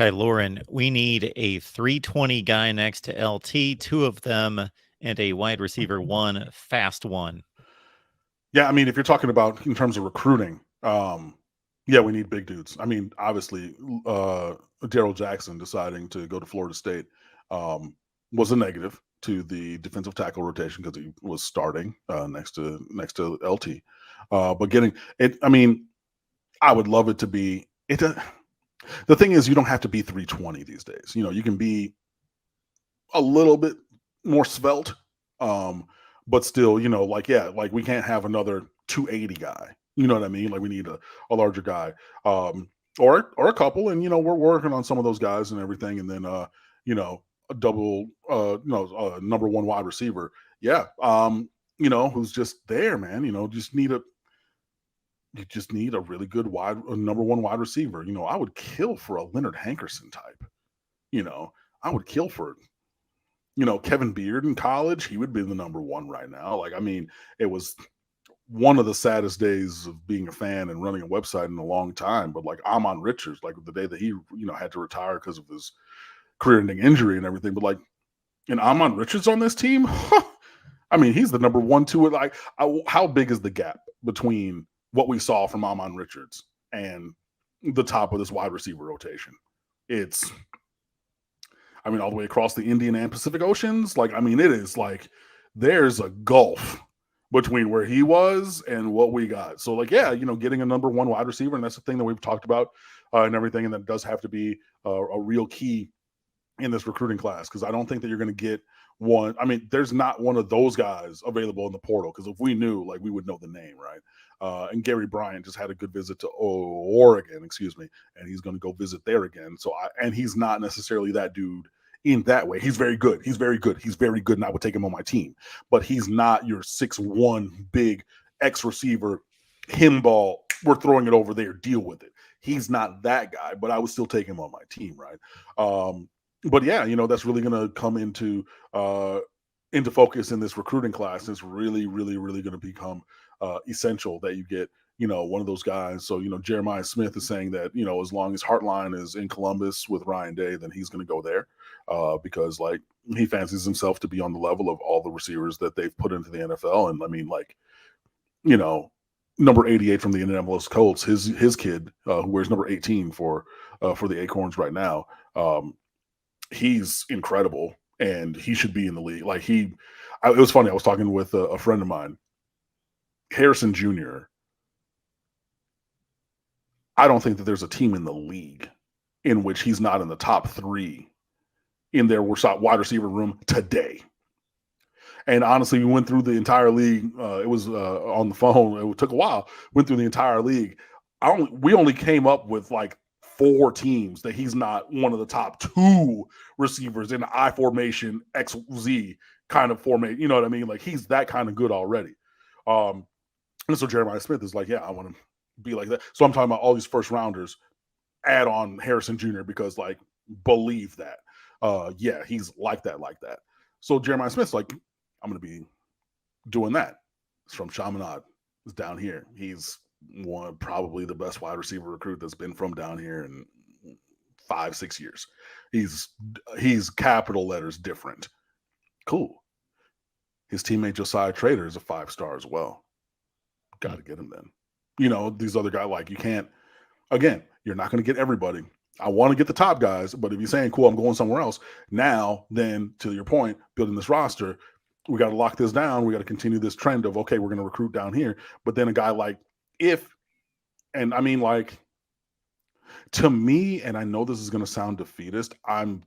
Hi, Lauren. We need a 320 guy next to LT, two of them, and a wide receiver one, fast one. Yeah, I mean, if you're talking about in terms of recruiting, yeah, we need big dudes. I mean, obviously, Daryl Jackson deciding to go to Florida State was a negative to the defensive tackle rotation because he was starting next to LT. But getting it, I mean, I would love it to be it. The thing is, you don't have to be 320 these days. You can be a little bit more svelte, um, but still, like yeah, like we can't have another 280 guy. You know what I mean? Like we need a larger guy, or a couple, and we're working on some of those guys and everything, and then a double, number one wide receiver. Yeah, who's just there, man. You just need a really good number one wide receiver. I would kill for a Leonard Hankerson type. You know, I would kill for Kevin Beard in college. He would be the number one right now. Like, I mean, it was one of the saddest days of being a fan and running a website in a long time. But like Amon Richards, like the day that he, had to retire because of his career-ending injury and everything. But like, and Amon Richards on this team, I mean, he's the number one, two. Like, how big is the gap between what we saw from Amon Richards and the top of this wide receiver rotation? It's, I mean, all the way across the Indian and Pacific Oceans. Like, I mean, it is like there's a gulf between where he was and what we got. So, like, yeah, getting a number one wide receiver, and that's the thing that we've talked about and everything, and that does have to be a real key in this recruiting class, because I don't think that you're going to get one. I mean, there's not one of those guys available in the portal, because if we knew, like, we would know the name, right? And Gary Bryant just had a good visit to Oregon, excuse me, and he's going to go visit there again. So, and he's not necessarily that dude in that way. He's very good. He's very good. He's very good, and I would take him on my team. But he's not your 6'1" big X receiver, him ball, we're throwing it over there, deal with it. He's not that guy, but I would still take him on my team, right? But yeah, that's really going to come into focus in this recruiting class. It's really, really, really going to become essential that you get one of those guys. So Jeremiah Smith is saying that as long as Heartline is in Columbus with Ryan Day, then he's going to go there because like he fancies himself to be on the level of all the receivers that they've put into the NFL. And I mean, like, number 88 from the Indianapolis Colts, his kid who wears number 18 for the Acorns right now. He's incredible, and he should be in the league. Like it was funny. I was talking with a friend of mine, Harrison Jr. I don't think that there's a team in the league in which he's not in the top 3 in their wide receiver room today. And honestly, we went through the entire league. It was on the phone. It took a while. Went through the entire league. We only came up with like 4 teams that he's not one of the top 2 receivers in the I formation, XZ kind of formation. You know what I mean? Like he's that kind of good already. And so Jeremiah Smith is like, yeah, I want to be like that. So I'm talking about all these first rounders, add on Harrison Jr. because like, believe that. Yeah, he's like that. So Jeremiah Smith's like, I'm going to be doing that. It's from Chaminade. It's down here. He's probably the best wide receiver recruit that's been from down here in 5-6 years. He's capital letters different. Cool. His teammate Josiah Trader is a 5-star as well. Got to get him then. These other guys, like you can't. Again, you're not going to get everybody. I want to get the top guys, but if you're saying, cool, I'm going somewhere else, now then, to your point, building this roster, we got to lock this down. We got to continue this trend of, okay, we're going to recruit down here. But then a guy like and I mean, like, to me, and I know this is going to sound defeatist, I'm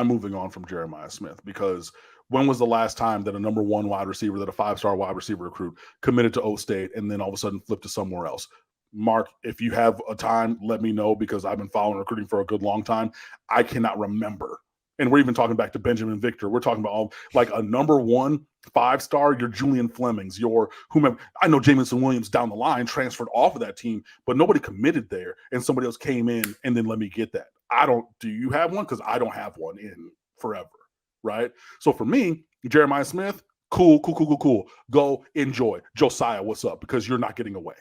moving on from Jeremiah Smith, because when was the last time that a number one wide receiver, that a 5-star wide receiver recruit committed to O State and then all of a sudden flipped to somewhere else? Mark, if you have a time, let me know, because I've been following recruiting for a good long time. I cannot remember. And we're even talking back to Benjamin Victor. We're talking about all like a number 1 5-star, your Julian Flemings, your whomever. I know Jamison Williams down the line transferred off of that team, but nobody committed there, and somebody else came in and then let me get that. Do you have one? Because I don't have one in forever, right? So for me, Jeremiah Smith, cool. Go enjoy. Josiah, what's up? Because you're not getting away.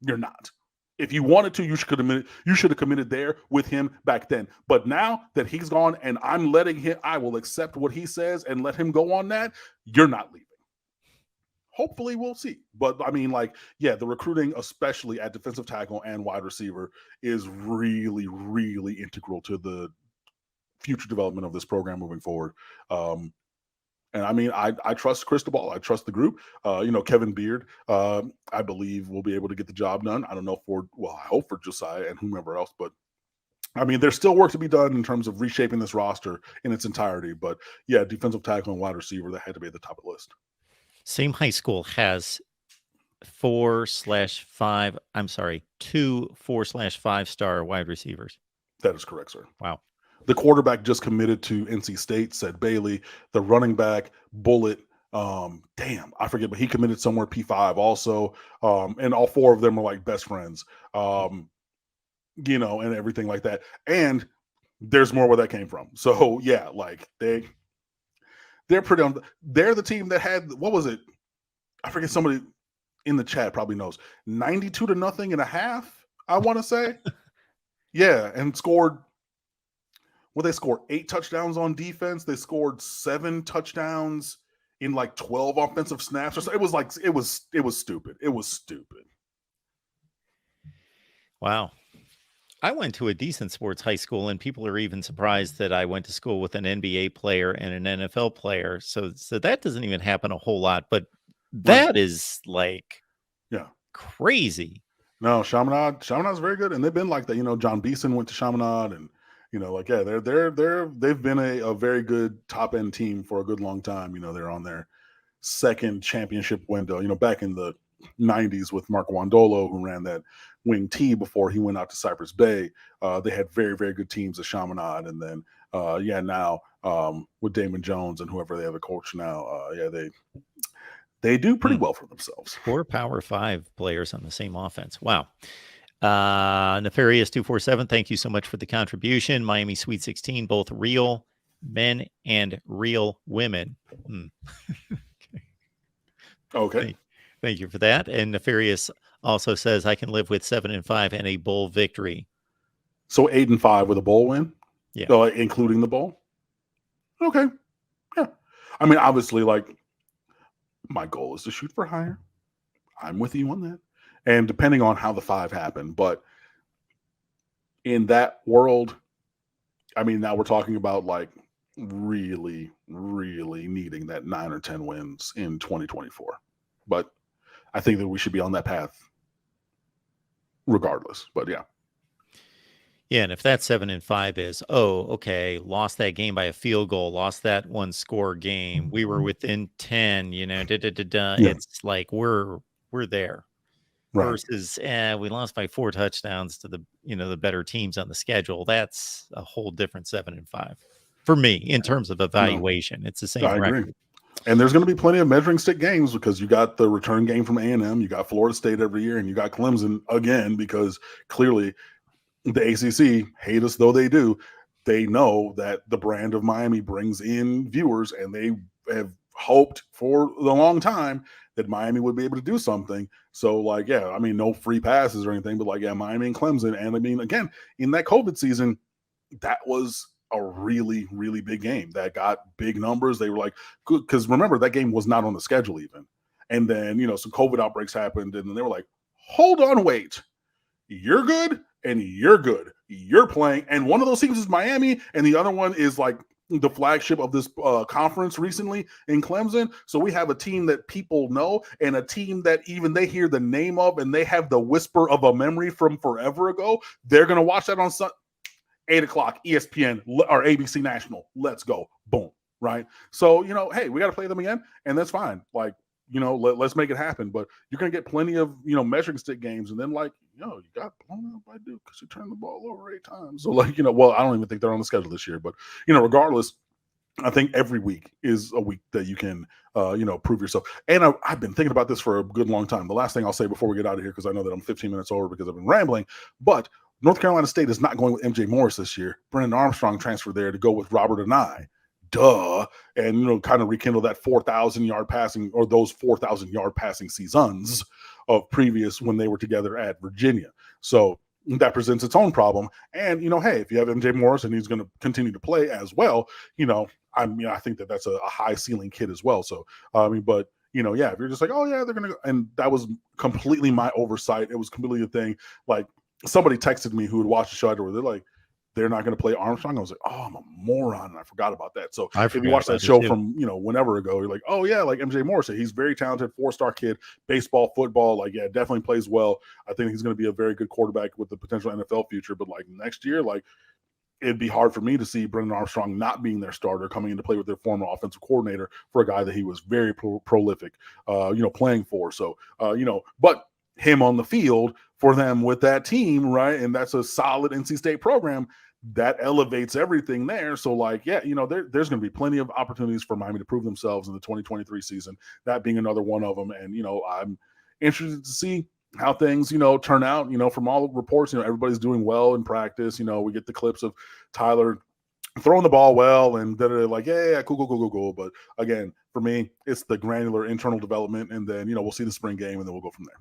You're not. If you wanted to, you should have committed there with him back then. But now that he's gone and I'm letting him, I will accept what he says and let him go on that. You're not leaving. Hopefully we'll see. But I mean, like, yeah, the recruiting, especially at defensive tackle and wide receiver, is really, really integral to the future development of this program moving forward. And I mean, I trust Cristobal. I trust the group. Kevin Beard, I believe will be able to get the job done. I don't know I hope for Josiah and whomever else, but I mean, there's still work to be done in terms of reshaping this roster in its entirety. But yeah, defensive tackle and wide receiver, that had to be at the top of the list. Same high school has 2 4/5-star wide receivers. That is correct, sir. Wow. The quarterback just committed to NC State, said Bailey. The running back, Bullet, I forget, but he committed somewhere P5 also. And all four of them are like best friends, and everything like that. And there's more where that came from. So yeah, like they're pretty on. They're the team that had, what was it? I forget, somebody in the chat probably knows, 92-0.5, I want to say. Yeah, and scored. Well, they scored 8 touchdowns on defense. They scored 7 touchdowns in like 12 offensive snaps. It was stupid. It was stupid. Wow. I went to a decent sports high school, and people are even surprised that I went to school with an NBA player and an NFL player. So that doesn't even happen a whole lot, but that is like, yeah, crazy. No, Chaminade's very good, and they've been like that. John Beeson went to Chaminade, and they've been a very good top end team for a good long time. They're on their second championship window. Back in the 90s with Mark Wandolo, who ran that wing T before he went out to Cypress Bay. They had very, very good teams at Chaminade, and then now with Damon Jones and whoever they have a coach now, they do pretty well for themselves. 4 Power 5 players on the same offense. Wow. Nefarious 247, thank you so much for the contribution. Miami Sweet 16, both real men and real women. Okay. Thank you for that. And Nefarious also says, I can live with 7-5 and a bowl victory. So 8-5 with a bowl win? Yeah. Including the bowl? Okay. Yeah. I mean, obviously, like, my goal is to shoot for higher. I'm with you on that. And depending on how the 5 happen, but in that world, I mean, now we're talking about like really, really needing that 9 or 10 wins in 2024. But I think that we should be on that path regardless. But yeah. Yeah, and if that 7-5 is, okay, lost that game by a field goal, lost that 1-score game, we were within 10, It's like we're there. Right. Versus we lost by 4 touchdowns to the better teams on the schedule. That's a whole different 7-5 for me in terms of evaluation. No, it's the same. I agree. And there's going to be plenty of measuring stick games because you got the return game from A&M, you got Florida State every year, and you got Clemson again, because clearly the ACC, hate us though they do, they know that the brand of Miami brings in viewers, and they have hoped for the long time that Miami would be able to do something. So, like, yeah, I mean, no free passes or anything, but like, yeah, Miami and Clemson. And I mean, again, in that COVID season, that was a really, really big game that got big numbers. They were like, good, because remember, that game was not on the schedule even. And then, some COVID outbreaks happened, and then they were like, hold on, wait, you're good and you're good. You're playing. And one of those teams is Miami, and the other one is like the flagship of this conference recently in Clemson. So we have a team that people know, and a team that even they hear the name of, and they have the whisper of a memory from forever ago. They're going to watch that on 8 o'clock, ESPN or ABC National. Let's go. Boom. Right. So, hey, we got to play them again, and that's fine. Like, let's make it happen. But you're going to get plenty of, measuring stick games. And then, like, you got blown out by Duke because you turned the ball over 8 times. So, like, well, I don't even think they're on the schedule this year. But, regardless, I think every week is a week that you can, prove yourself. And I've been thinking about this for a good long time. The last thing I'll say before we get out of here, because I know that I'm 15 minutes over because I've been rambling, but North Carolina State is not going with MJ Morris this year. Brennan Armstrong transferred there to go with Robert Anae. Duh. And, kind of rekindle that 4,000 yard passing, or those 4,000 yard passing seasons. of previous when they were together at Virginia. So that presents its own problem. And, hey, if you have MJ Morris and he's going to continue to play as well, I think that that's a high ceiling kid as well. So, but yeah, if you're just like, oh yeah, they're going to, and that was completely my oversight. It was completely a thing. Like somebody texted me who had watched the show where they're like, they're not going to play Armstrong. I was like, oh, I'm a moron. And I forgot about that. So I if you forgot watch that about it show too. from, whenever ago, you're like, oh yeah, like MJ Morris, he's very talented, 4-star kid, baseball, football. Like, yeah, definitely plays well. I think he's going to be a very good quarterback with the potential NFL future. But like next year, like it'd be hard for me to see Brendan Armstrong not being their starter, coming into play with their former offensive coordinator for a guy that he was very prolific, playing for. So, but him on the field for them with that team, right? And that's a solid NC State program that elevates everything there. So, like, yeah, there's going to be plenty of opportunities for Miami to prove themselves in the 2023 season, that being another one of them. And, I'm interested to see how things, turn out, from all reports, everybody's doing well in practice. We get the clips of Tyler throwing the ball well and they're like, yeah, cool. But again, for me, it's the granular internal development. And then, we'll see the spring game and then we'll go from there.